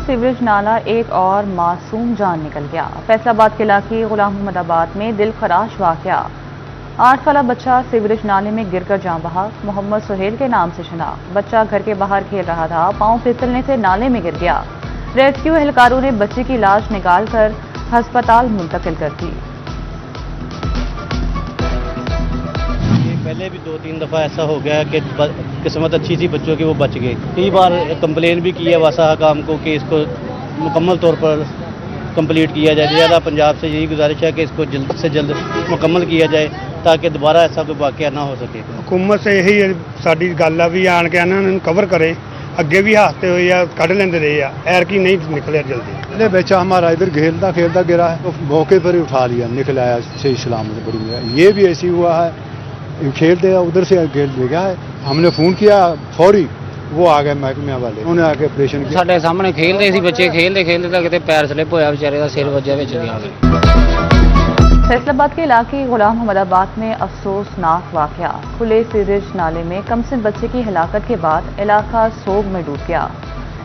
Sewerage नाला एक और मासूम जान निकल गया। फैसलाबाद के इलाके गुलाम मोहम्मदाबाद में दिल खराश वाकया। 8 साला बच्चा सीवरेज नाले में गिरकर जान बहा। मोहम्मद सुहेल के नाम से शनाख्त। बच्चा घर के बाहर खेल रहा था, पांव फिसलने से नाले में गिर गया। रेस्क्यू एहलकारों ने बच्चे की लाश निकालकर अस्पताल मुंतकिल कर दी। पहले भी 2-3 दफ़ा ऐसा हो गया कि किस्मत अच्छी थी बच्चों की, वो बच गए। कई बार कंप्लेन भी की है वासा हकाम को कि इसको मुकम्मल तौर पर कंप्लीट किया जाए। ज़्यादा पंजाब से यही गुजारिश है कि इसको जल्द से जल्द मुकम्मल किया जाए ताकि दोबारा ऐसा कोई वाक़या ना हो सके। हुकूमत से यही साडी गल है भी आन के इन्होंने कवर करे। अगे भी हादसे हुए या कढ़ लेंदे रहे हैं, एरकी नहीं निकले जल्दी। बच्चा हमारा इधर खेलता खेलता गिरा है, तो मौके पर ही उठा लिया, निकल आया सही सलामत बड़ी गया। ये भी ऐसी हुआ है, खेलते उधर से खेल गया है। हमने फोन किया फौरी, वो आ गए महकमे वाले, उन्होंने आके ऑपरेशन किया। साढ़े सामने खेलते सी बच्चे, खेलते खेलते तक कितने पैर स्लिप होया, बेचारे का सिर वजह विच गया। फैसलाबाद के इलाके गुलाम मोहम्मदाबाद में अफसोसनाक वाकया। खुले सीवरेज नाले में कमसिन बच्चे की हिलाकत के बाद इलाका सोग में डूब गया।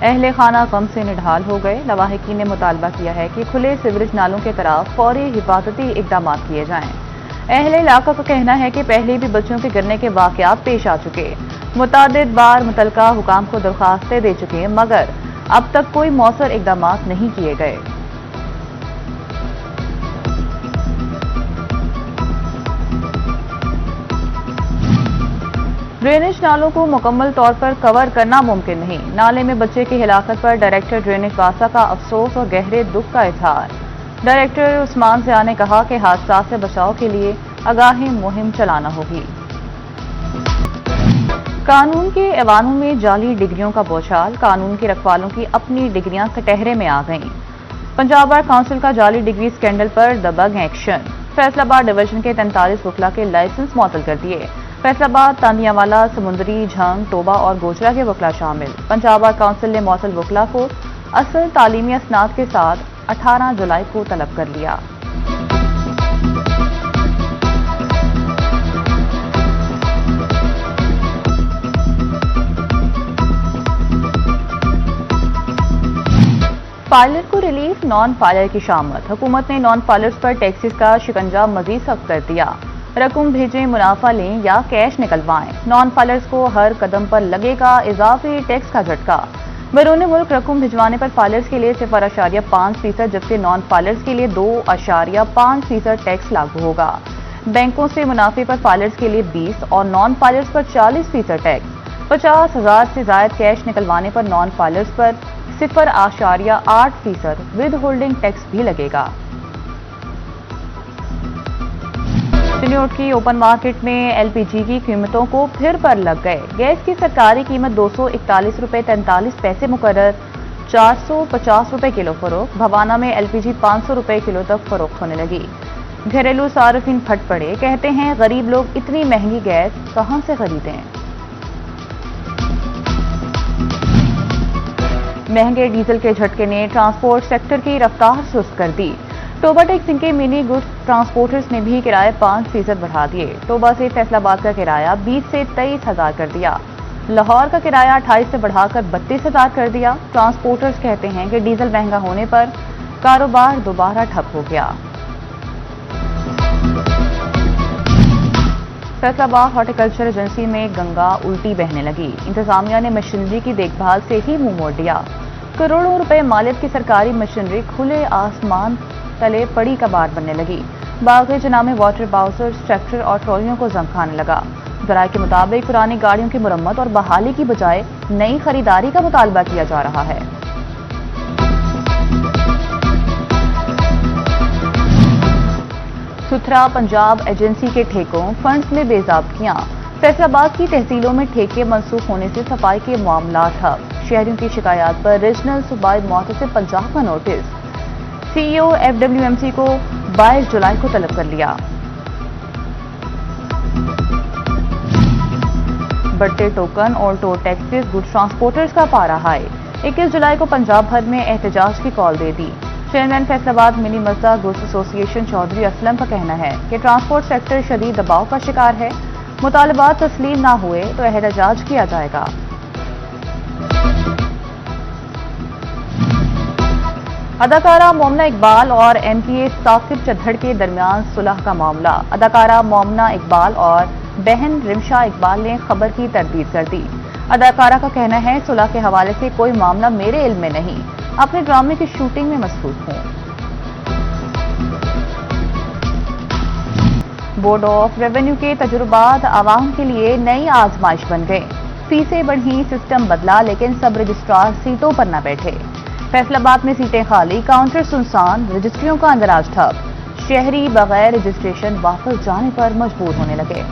अहले खाना गम से निढाल हो गए। लवाहिकीन ने मुतालबा किया है कि खुले सीवरेज नालों के खिलाफ फौरी हिफाजती इकदाम किए जाएं। अहले इलाका का कहना है कि पहले भी बच्चों के गिरने के वाकयात पेश आ चुके। मुतादिद बार मुतलका हुकाम को दरखास्तें दे चुके, मगर अब तक कोई मौसर इकदाम नहीं किए गए। ड्रेनेज नालों को मुकम्मल तौर पर कवर करना मुमकिन नहीं। नाले में बच्चे की हिलाकत पर डायरेक्टर ड्रेनेज वासा का अफसोस और गहरे दुख का इजहार। डायरेक्टर उस्मान ज़िया ने कहा कि हादसा से बचाव के लिए आगाही मुहिम चलाना होगी। कानून के ऐवानों में जाली डिग्रियों का बौछार। कानून के रखवालों की अपनी डिग्रियां कटहरे में आ गईं। पंजाब बार काउंसिल का जाली डिग्री स्कैंडल पर दबंग एक्शन। फैसलाबाद डिवीजन के 43 वकला के लाइसेंस मुअत्तल कर दिए। फैसलाबाद, तांदियावाला, समुंदरी, झंग, टोबा और गोचरा के वकला शामिल। पंजाब बार काउंसिल ने मुअत्तल वकला को असल तालीमी असनाद के साथ 18 जुलाई को तलब कर लिया। फाइलर को रिलीफ, नॉन फाइलर की शामत। हुकूमत ने नॉन फाइलर्स पर टैक्सेस का शिकंजा मजीद सख्त कर दिया। रकम भेजें, मुनाफा लें या कैश निकलवाएं। नॉन फाइलर्स को हर कदम पर लगेगा इजाफी टैक्स का झटका। बैरून मुल्क रकम भिजवाने पर फाइलर्स के लिए 0.5%, जबकि नॉन फाइलर्स के लिए 2.5% टैक्स लागू होगा। बैंकों से मुनाफे पर फाइलर्स के लिए 20 और नॉन फाइलर्स पर 40% टैक्स। 50,000 से जायद कैश निकलवाने पर नॉन फाइलर्स पर 0.8% विद होल्डिंग टैक्स भी लगेगा। चिन्योट की ओपन मार्केट में एलपीजी की कीमतों को फिर पर लग गए। गैस की सरकारी कीमत 241 रुपये 43 पैसे मुकर्रर, 450 रुपये किलो फरोख्त। भवाना में एलपीजी 500 रुपये किलो तक फरोख्त होने लगी। घरेलू सार्फिन फट पड़े, कहते हैं गरीब लोग इतनी महंगी गैस कहां से खरीदें। महंगे डीजल के झटके ने ट्रांसपोर्ट सेक्टर की रफ्तार सुस्त कर दी। टोबा टेक्स के मिनी गुड्स ट्रांसपोर्टर्स ने भी किराए 5% बढ़ा दिए। टोबा से फैसलाबाद का किराया 20 से 23,000 कर दिया। लाहौर का किराया 28 से बढ़ाकर 32,000 कर दिया। ट्रांसपोर्टर्स कहते हैं कि डीजल महंगा होने पर कारोबार दोबारा ठप हो गया। फैसलाबाद हॉर्टिकल्चर एजेंसी में गंगा उल्टी बहने लगी। इंतजामिया ने मशीनरी की देखभाल से ही मुंह मोड़ दिया। करोड़ों रुपए मालियत की सरकारी मशीनरी खुले आसमान तले पड़ी कबाड़ बनने लगी। बागरे जना में वाटर बाउसर्स, ट्रैक्टर और ट्रॉलियों को जंग खाने लगा। जराये के मुताबिक पुरानी गाड़ियों की मुरम्मत और बहाली की बजाय नई खरीदारी का मुतालबा किया जा रहा है। सुथरा पंजाब एजेंसी के ठेकों, फंड्स में बेज़ाब्तियां। फैसलाबाद की तहसीलों में ठेके मनसूख होने से सफाई के मामला ठप। शहरियों की शिकायत पर रीजनल सूबाई मुहतसिब पंजाब का नोटिस। सीईओ एफडब्ल्यूएमसी को 22 जुलाई को तलब कर लिया। बढ़ते टोकन और टोल टैक्सेस गुड्स ट्रांसपोर्टर्स का पारा हाई। 21 जुलाई को पंजाब भर में एहतजाज की कॉल दे दी। Chairman Faisalabad mini मजदा goods association Chaudhary Aslam का कहना है कि ट्रांसपोर्ट सेक्टर शदीद दबाव का शिकार है। मुतालबात तस्लीम ना हुए तो एहतजाज किया जाएगा। اداکارہ مومنہ اقبال اور MPA ثاقب چدھڑ کے درمیان صلح کا معاملہ۔ اداکارہ مومنہ اقبال اور بہن رمشا اقبال نے خبر کی تردید کر دی۔ اداکارہ کا کہنا ہے صلح کے حوالے سے کوئی معاملہ میرے علم میں نہیں، اپنے ڈرامے کی شوٹنگ میں مصروف ہوں۔ بورڈ آف ریونیو کے تجربات عوام کے لیے نئی آزمائش بن گئے۔ فیسیں بڑھی، سسٹم بدلا، لیکن سب رجسٹرار سیٹوں پر نہ بیٹھے۔ فیصل آباد میں سیٹیں خالی، کاؤنٹر سنسان، رجسٹریوں کا اندراج ٹھپ، شہری بغیر رجسٹریشن واپس جانے پر مجبور ہونے لگے۔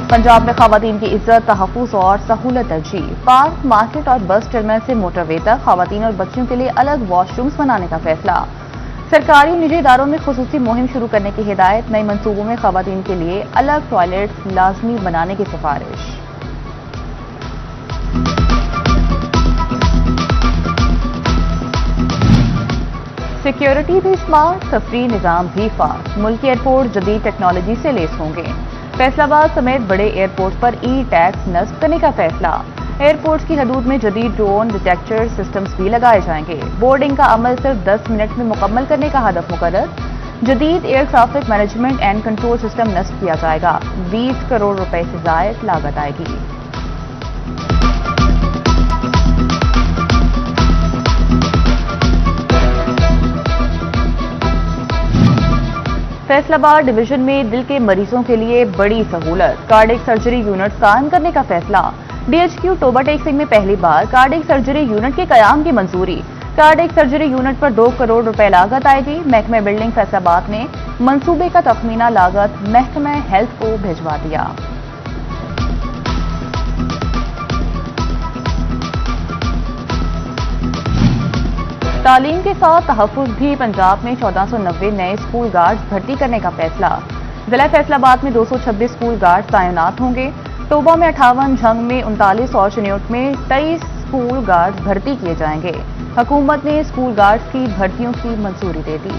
پنجاب میں خواتین کی عزت، تحفظ اور سہولت ترجیح۔ پارک، مارکیٹ اور بس ٹرمینل سے موٹر وے تک خواتین اور بچیوں کے لیے الگ واش رومز بنانے کا فیصلہ۔ سرکاری اور نجی اداروں میں خصوصی مہم شروع کرنے کی ہدایت۔ نئے منصوبوں میں خواتین کے لیے الگ ٹوائلٹس لازمی بنانے کی سفارش۔ سیکیورٹی بھی اسمارٹ، تفریح نظام بھی فاسٹ۔ ملکی ایئرپورٹ جدید ٹیکنالوجی سے لیس ہوں گے۔ فیصل آباد سمیت بڑے ایئرپورٹ پر ٹیکس نصب کرنے کا فیصلہ۔ ایئرپورٹس کی حدود میں جدید ڈرون ڈیٹیکٹر سسٹمز بھی لگائے جائیں گے۔ بورڈنگ کا عمل صرف 10 منٹ میں مکمل کرنے کا ہدف مقرر۔ جدید air traffic management and control system نصب کیا جائے گا۔ 20 کروڑ روپے سے زائد لاگت آئے گی۔ فیصل آباد ڈویژن میں دل کے مریضوں کے لیے بڑی سہولت، کارڈک سرجری یونٹ قائم کرنے کا فیصلہ۔ DHQ ٹوبہ ٹیک سنگھ میں پہلی بار کارڈک سرجری یونٹ کے قیام کی منظوری۔ کارڈک سرجری یونٹ پر 2 کروڑ روپے لاگت آئے گی۔ محکمہ بلڈنگ فیصل آباد نے منصوبے کا تخمینہ لاگت محکمہ ہیلتھ کو بھجوا دیا۔ تعلیم کے ساتھ تحفظ بھی۔ پنجاب میں 1490 نئے اسکول گارڈز بھرتی کرنے کا فیصلہ۔ ضلع فیصل آباد میں 226 اسکول گارڈز تعینات ہوں گے۔ ٹوبہ میں 58، جھنگ میں 39 اور چنیوٹ میں 23 اسکول گارڈز بھرتی کیے جائیں گے۔ حکومت نے اسکول گارڈز کی بھرتیوں کی منظوری دے دی۔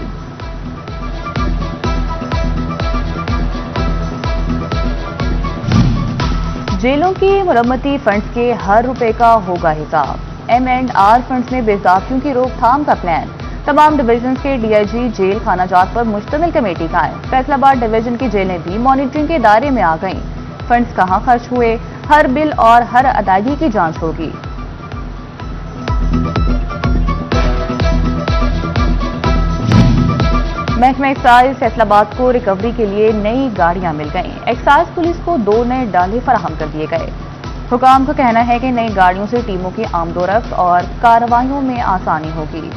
جیلوں کی مرمتی فنڈز کے ہر روپے کا ہوگا حساب۔ M&R فنڈز میں بے ضابطیوں کی روک تھام کا پلان۔ تمام ڈویژنز کے DIG جیل خانہ جات پر مشتمل کمیٹی قائم۔ فیصل آباد ڈویژن کی جیلیں بھی مانیٹرنگ کے دائرے میں آ گئیں۔ فنڈز کہاں خرچ ہوئے، ہر بل اور ہر ادائیگی کی جانچ ہوگی۔ محکمہ ایکسائز فیصل آباد کو ریکوری کے لیے نئی گاڑیاں مل گئیں۔ ایکسائز پولیس کو 2 نئے ڈالے فراہم کر دیے گئے۔ حکام کا کہنا ہے کہ نئی گاڑیوں سے ٹیموں کی آمد و رفت اور کارروائیوں میں آسانی ہوگی۔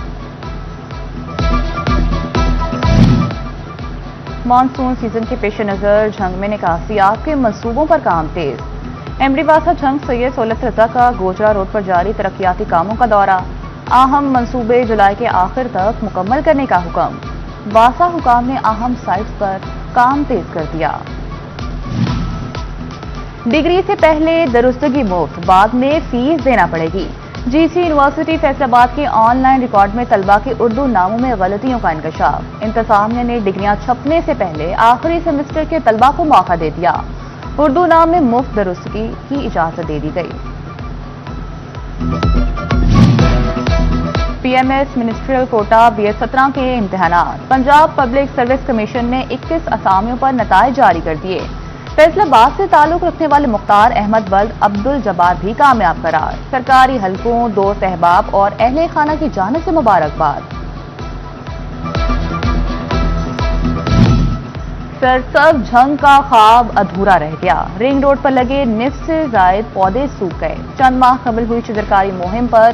مانسون سیزن کے پیش نظر جھنگ میں نکاسیات کے منصوبوں پر کام تیز۔ MD واسا جھنگ سید سہولت رضا کا گوجرا روڈ پر جاری ترقیاتی کاموں کا دورہ۔ اہم منصوبے جولائی کے آخر تک مکمل کرنے کا حکم۔ واسا حکام نے اہم سائٹس پر کام تیز کر دیا۔ ڈگری سے پہلے درستگی مفت، بعد میں فیس دینا پڑے گی۔ GC یونیورسٹی فیصل آباد کے آن لائن ریکارڈ میں طلبہ کے اردو ناموں میں غلطیوں کا انکشاف۔ انتظامیہ نے ڈگریاں چھپنے سے پہلے آخری سیمسٹر کے طلبہ کو موقع دے دیا۔ اردو نام میں مفت درستگی کی اجازت دے دی گئی۔ PMS منسٹریل کوٹا BS 17 کے امتحانات۔ پنجاب پبلک سروس کمیشن نے 21 اسامیوں پر نتائج جاری کر دیے۔ فیصل آباد سے تعلق رکھنے والے مختار احمد ولد عبدالجبار بھی کامیاب قرار۔ سرکاری حلقوں، 2 احباب اور اہل خانہ کی جانب سے مبارکباد۔ سرسبز جھنگ کا خواب ادھورا رہ گیا۔ رنگ روڈ پر لگے نصف سے زائد پودے سوکھ گئے۔ چند ماہ قبل ہوئی شجرکاری مہم پر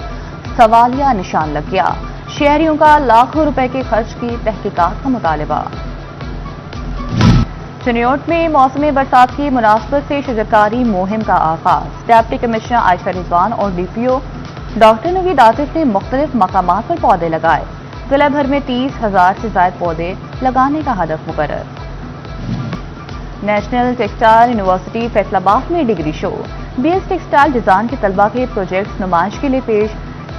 سوالیہ نشان لگ گیا۔ شہریوں کا لاکھوں روپے کے خرچ کی تحقیقات کا مطالبہ۔ چنیوٹ میں موسم برسات کی مناسبت سے شجرکاری مہم کا آغاز۔ ڈپٹی کمشنر عائشہ رضوان اور DPO ڈاکٹر نوید عاطف نے مختلف مقامات پر پودے لگائے۔ ضلع بھر میں 30,000 سے زائد پودے لگانے کا ہدف مقرر۔ نیشنل ٹیکسٹائل یونیورسٹی فیصل آباد میں ڈگری شو۔ BS ٹیکسٹائل ڈیزائن کے طلبہ کے پروجیکٹس نمائش کے لیے پیش۔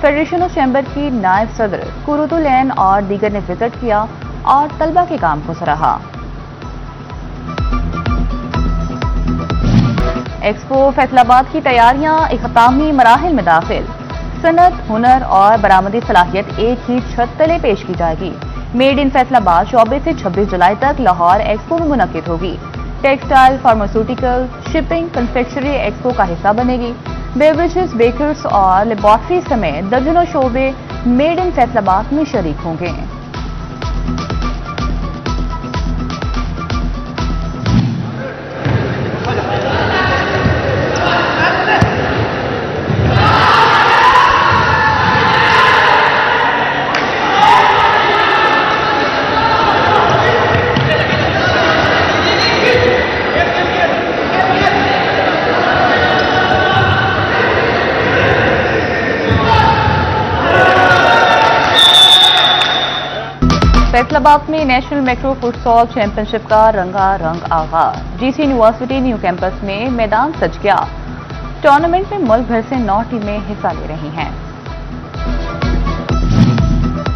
فیڈریشن آف چیمبر کی نائب صدر قرۃ العین اور دیگر نے وزٹ کیا اور طلبہ کے کام کو سراہا۔ ایکسپو فیصل آباد کی تیاریاں اختتامی مراحل میں داخل۔ सनत, हुनर और बरामदी सलाहियत एक ही छत तले पेश की जाएगी। मेड इन फैसलाबाद 24 से 26 जुलाई तक लाहौर एक्सपो में मुनक्किद होगी। Textile, pharmaceutical, shipping, confectionery expo का हिस्सा बनेगी। बेवरेजेस, बेकर्स और लेबॉर्ट्री समेत दर्जनों शोबे मेड इन फैसलाबाद में शरीक होंगे। फैसलाबाद में नेशनल मैक्रो फुटसॉल चैंपियनशिप का रंगारंग आगाज। जीसी यूनिवर्सिटी न्यू कैंपस में मैदान सज गया। टूर्नामेंट में मुल्क भर से 9 टीमें हिस्सा ले रही हैं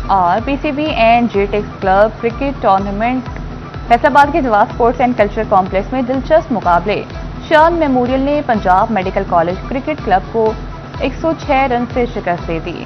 और PCB and Jetex club cricket tournament Faisalabad के जवाब स्पोर्ट्स एंड कल्चर कॉम्प्लेक्स में दिलचस्प मुकाबले। शान मेमोरियल ने Punjab medical college cricket club को 106 रन से शिकस्त दे दी।